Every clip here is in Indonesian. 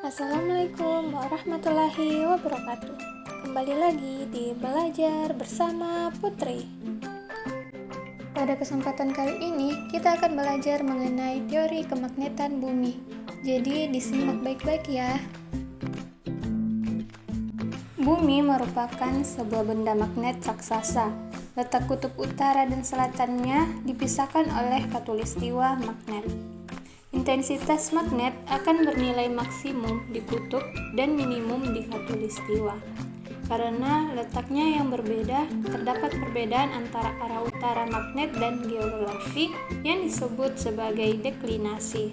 Assalamualaikum warahmatullahi wabarakatuh. Kembali lagi di Belajar Bersama Putri. Pada kesempatan kali ini, kita akan belajar mengenai teori kemagnetan bumi. Jadi, disimak baik-baik ya. Bumi merupakan sebuah benda magnet raksasa. Letak kutub utara dan selatannya dipisahkan oleh khatulistiwa magnet. Intensitas magnet akan bernilai maksimum di kutub dan minimum di khatulistiwa. Karena letaknya yang berbeda, terdapat perbedaan antara arah utara magnet dan geografi yang disebut sebagai deklinasi.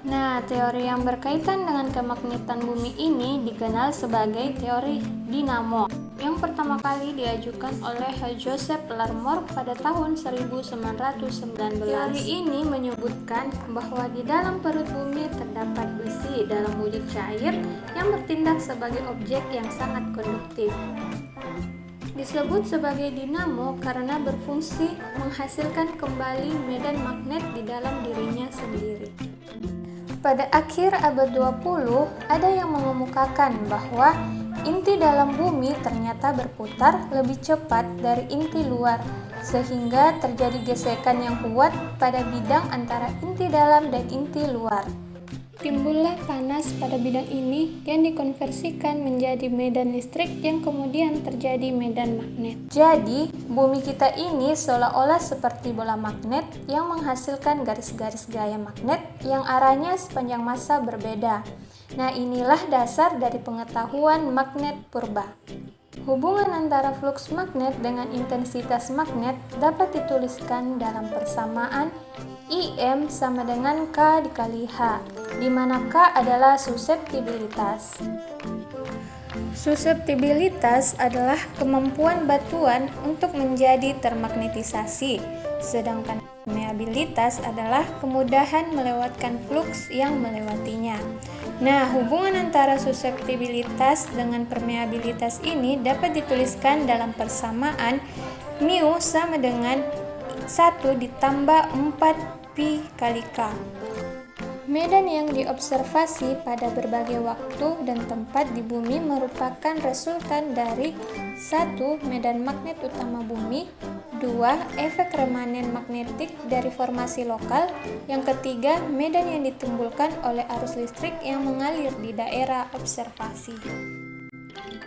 Nah, teori yang berkaitan dengan kemagnetan bumi ini dikenal sebagai teori dinamo, yang pertama kali diajukan oleh Joseph Larmor pada tahun 1919. Teori ini menyebutkan bahwa di dalam perut bumi terdapat besi dalam wujud cair yang bertindak sebagai objek yang sangat konduktif. Disebut sebagai dinamo karena berfungsi menghasilkan kembali medan magnet di dalam dirinya sendiri. Pada akhir abad 20, ada yang mengemukakan bahwa inti dalam bumi ternyata berputar lebih cepat dari inti luar, sehingga terjadi gesekan yang kuat pada bidang antara inti dalam dan inti luar. Timbullah panas pada bidang ini yang dikonversikan menjadi medan listrik yang kemudian terjadi medan magnet. Jadi, bumi kita ini seolah-olah seperti bola magnet yang menghasilkan garis-garis gaya magnet yang arahnya sepanjang masa berbeda. Nah, inilah dasar dari pengetahuan magnet purba. Hubungan antara fluks magnet dengan intensitas magnet dapat dituliskan dalam persamaan IM sama dengan K dikali H, di mana K adalah suseptibilitas. Suseptibilitas adalah kemampuan batuan untuk menjadi termagnetisasi, sedangkan permeabilitas adalah kemudahan melewatkan fluks yang melewatinya. Nah, hubungan antara suseptibilitas dengan permeabilitas ini dapat dituliskan dalam persamaan mu sama dengan 1 ditambah 4 pi kali K. Medan yang diobservasi pada berbagai waktu dan tempat di bumi merupakan resultan dari 1. Medan magnet utama bumi, 2. Efek remanen magnetik dari formasi lokal, yang ketiga medan yang ditimbulkan oleh arus listrik yang mengalir di daerah observasi.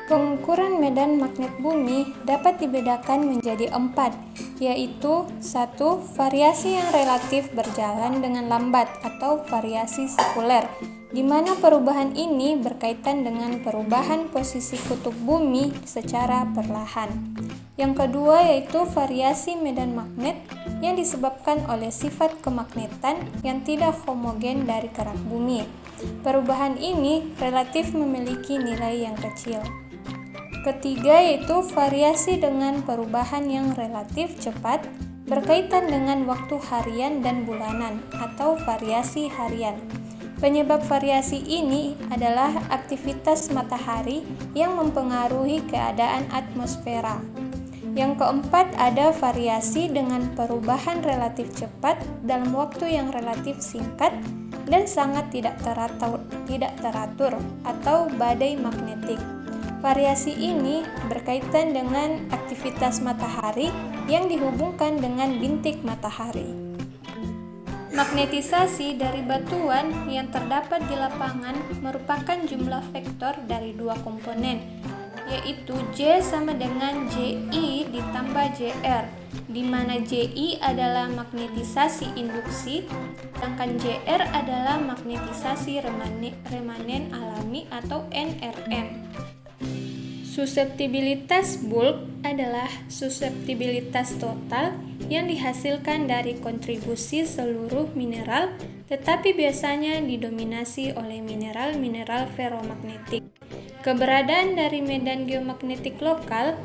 Pengukuran medan magnet bumi dapat dibedakan menjadi 4, yaitu 1. Variasi yang relatif berjalan dengan lambat atau variasi sekuler, di mana perubahan ini berkaitan dengan perubahan posisi kutub bumi secara perlahan. Yang kedua yaitu variasi medan magnet yang disebabkan oleh sifat kemagnetan yang tidak homogen dari kerak bumi. Perubahan ini relatif memiliki nilai yang kecil. Ketiga yaitu variasi dengan perubahan yang relatif cepat berkaitan dengan waktu harian dan bulanan atau variasi harian. Penyebab variasi ini adalah aktivitas matahari yang mempengaruhi keadaan atmosfera. Yang keempat ada variasi dengan perubahan relatif cepat dalam waktu yang relatif singkat dan sangat tidak teratur atau badai magnetik. Variasi ini berkaitan dengan aktivitas matahari yang dihubungkan dengan bintik matahari. Magnetisasi dari batuan yang terdapat di lapangan merupakan jumlah vektor dari dua komponen, yaitu J sama dengan JI ditambah JR, di mana JI adalah magnetisasi induksi, sedangkan JR adalah magnetisasi remanen alami atau NRM. Suseptibilitas bulk adalah suseptibilitas total yang dihasilkan dari kontribusi seluruh mineral, tetapi biasanya didominasi oleh mineral-mineral ferromagnetik. Keberadaan dari medan geomagnetik lokal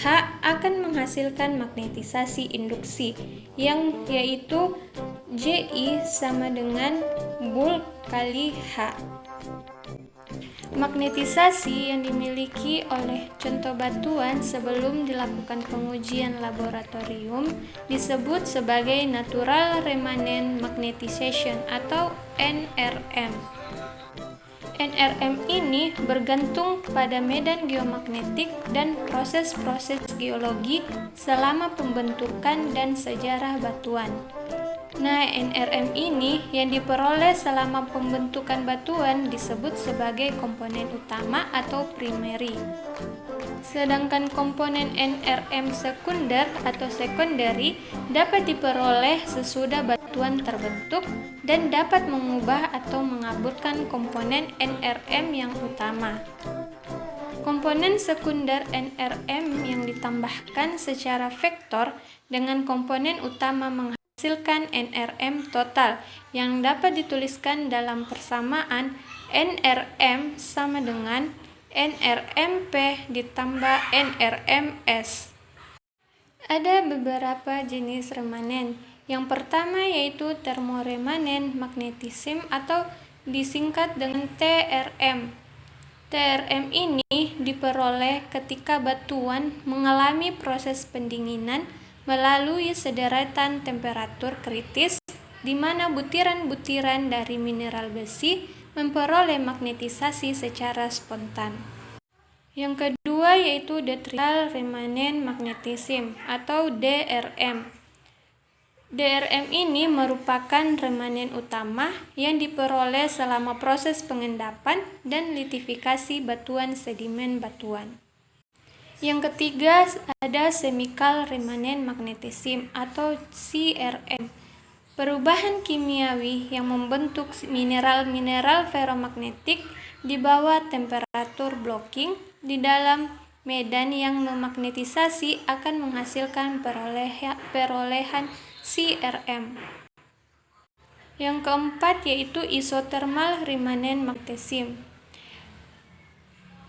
H akan menghasilkan magnetisasi induksi, yang yaitu JI sama dengan bulk kali H. Magnetisasi yang dimiliki oleh contoh batuan sebelum dilakukan pengujian laboratorium disebut sebagai Natural Remanent Magnetization atau NRM. NRM ini bergantung pada medan geomagnetik dan proses-proses geologi selama pembentukan dan sejarah batuan. Nah, NRM ini yang diperoleh selama pembentukan batuan disebut sebagai komponen utama atau primary. Sedangkan komponen NRM sekunder atau secondary dapat diperoleh sesudah batuan terbentuk dan dapat mengubah atau mengaburkan komponen NRM yang utama. Komponen sekunder NRM yang ditambahkan secara vektor dengan komponen utama menghasilkan NRM total yang dapat dituliskan dalam persamaan NRM sama dengan NRMP ditambah NRMS. Ada beberapa jenis remanen. Yang pertama yaitu termoremanen magnetism atau disingkat dengan TRM. TRM ini diperoleh ketika batuan mengalami proses pendinginan melalui sederetan temperatur kritis di mana butiran-butiran dari mineral besi memperoleh magnetisasi secara spontan. Yang kedua yaitu detrital remanent magnetism atau DRM. DRM ini merupakan remanen utama yang diperoleh selama proses pengendapan dan litifikasi batuan sedimen batuan. Yang ketiga ada chemical remanent magnetism atau CRM. Perubahan kimiawi yang membentuk mineral-mineral ferromagnetik di bawah temperatur blocking di dalam medan yang memagnetisasi akan menghasilkan perolehan CRM. Yang keempat yaitu isothermal remanent magnetism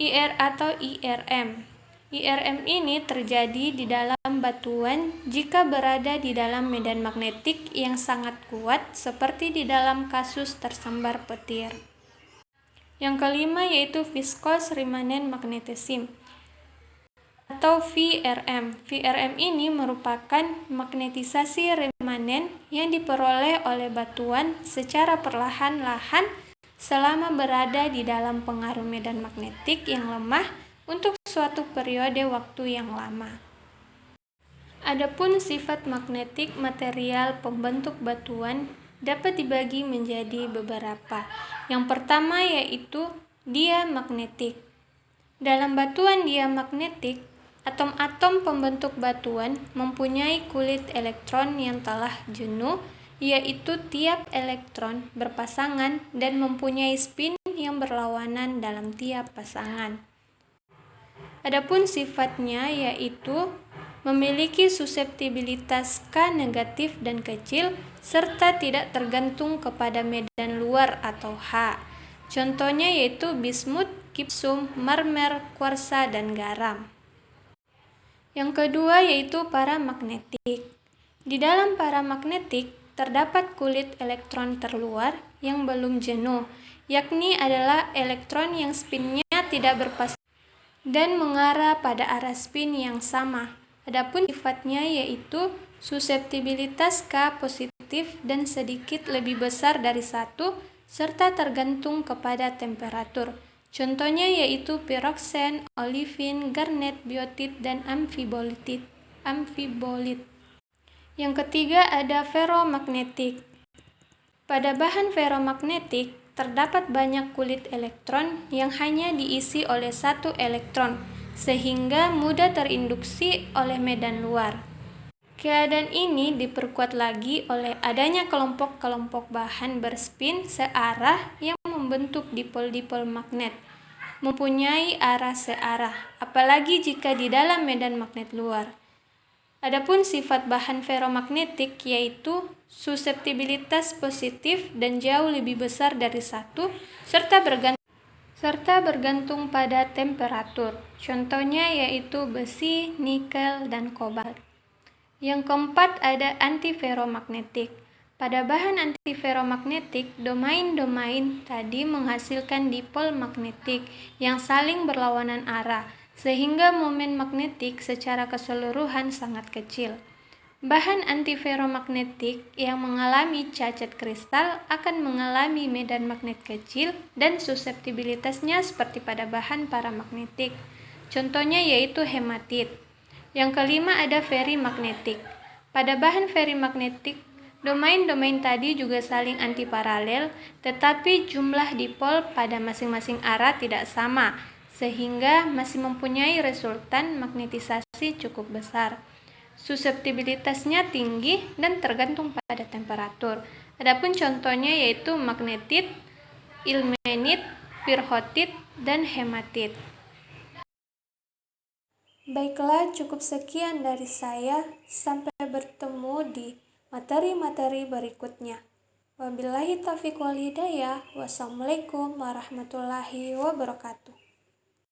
IR atau IRM. IRM ini terjadi di dalam batuan jika berada di dalam medan magnetik yang sangat kuat seperti di dalam kasus tersambar petir. Yang kelima yaitu viscous remanent magnetism atau VRM. VRM ini merupakan magnetisasi remanen yang diperoleh oleh batuan secara perlahan-lahan selama berada di dalam pengaruh medan magnetik yang lemah untuk suatu periode waktu yang lama. Adapun sifat magnetik material pembentuk batuan dapat dibagi menjadi beberapa. Yang pertama yaitu diamagnetik. Dalam batuan diamagnetik, atom-atom pembentuk batuan mempunyai kulit elektron yang telah jenuh, yaitu tiap elektron berpasangan dan mempunyai spin yang berlawanan dalam tiap pasangan. Adapun sifatnya yaitu memiliki suseptibilitas K negatif dan kecil serta tidak tergantung kepada medan luar atau H. Contohnya yaitu bismut, gipsum, marmer, kuarsa, dan garam. Yang kedua yaitu paramagnetik. Di dalam paramagnetik terdapat kulit elektron terluar yang belum jenuh, yakni adalah elektron yang spinnya tidak berpasangan dan mengarah pada arah spin yang sama. Adapun sifatnya yaitu suseptibilitas K positif dan sedikit lebih besar dari 1 serta tergantung kepada temperatur. Contohnya yaitu piroxen, olivin, garnet, biotit, dan amfibolit. Yang ketiga ada ferromagnetik. Pada bahan ferromagnetik terdapat banyak kulit elektron yang hanya diisi oleh 1 elektron, sehingga mudah terinduksi oleh medan luar. Keadaan ini diperkuat lagi oleh adanya kelompok-kelompok bahan berspin searah yang membentuk dipol-dipol magnet, mempunyai arah searah, apalagi jika di dalam medan magnet luar. Adapun sifat bahan ferromagnetik yaitu suseptibilitas positif dan jauh lebih besar dari 1 serta bergantung pada temperatur. Contohnya yaitu besi, nikel, dan kobalt. Yang keempat ada antiferromagnetik. Pada bahan antiferromagnetik, domain-domain tadi menghasilkan dipol magnetik yang saling berlawanan arah, sehingga momen magnetik secara keseluruhan sangat kecil. Bahan antiferromagnetik yang mengalami cacat kristal akan mengalami medan magnet kecil dan suseptibilitasnya seperti pada bahan paramagnetik. Contohnya yaitu hematit. Yang kelima ada ferimagnetik. Pada bahan ferimagnetik, domain-domain tadi juga saling antiparalel, tetapi jumlah dipol pada masing-masing arah tidak sama, sehingga masih mempunyai resultan magnetisasi cukup besar. Suseptibilitasnya tinggi dan tergantung pada temperatur. Adapun contohnya yaitu magnetit, ilmenit, pirhotit, dan hematit. Baiklah, cukup sekian dari saya. Sampai bertemu di materi-materi berikutnya. Wabillahi taufiq wal hidayah. Wassalamualaikum warahmatullahi wabarakatuh.